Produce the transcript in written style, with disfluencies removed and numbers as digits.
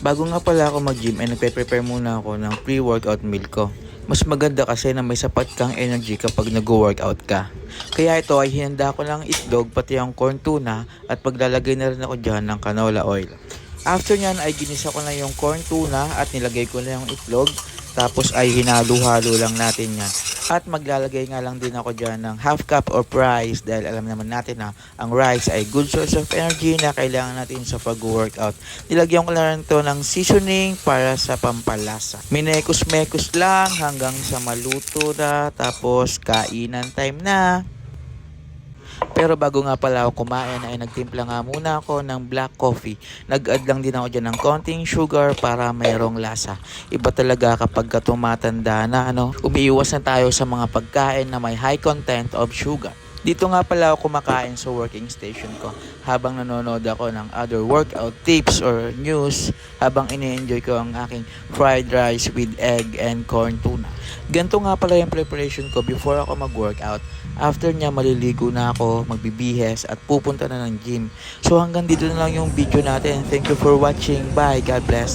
Bago nga pala ako mag-gym ay nagpe-prepare muna ako ng pre-workout meal ko. Mas maganda kasi na may sapat kang energy kapag nag-workout ka. Kaya ito ay hinanda ko ng itlog pati ang corn tuna at paglalagay na rin ako dyan ng canola oil. After nyan ay ginisa ko na yung corn tuna at nilagay ko na yung itlog. Tapos ay hinalo-halo lang natin yan. At maglalagay nga lang din ako dyan ng half cup of rice dahil alam naman natin na ang rice ay good source of energy na kailangan natin sa pag-workout. Nilagyan ko lang to ng seasoning para sa pampalasa. Minekos-mekos lang hanggang sa maluto na tapos kainan time na. Pero bago nga pala ako kumain ay nagtimpla nga muna ako ng black coffee. Nag-add lang din ako dyan ng konting sugar para mayroong lasa. Iba talaga kapag tumatanda na umiiwas na tayo sa mga pagkain na may high content of sugar. Dito nga pala ako kumakain sa working station ko habang nanonood ako ng other workout tips or news habang ini-enjoy ko ang aking fried rice with egg and corn tuna. Ganito nga pala yung preparation ko before ako mag-workout. After niya maliligo na ako, magbibihes at pupunta na ng gym. So hanggang dito na lang yung video natin. Thank you for watching. Bye. God bless.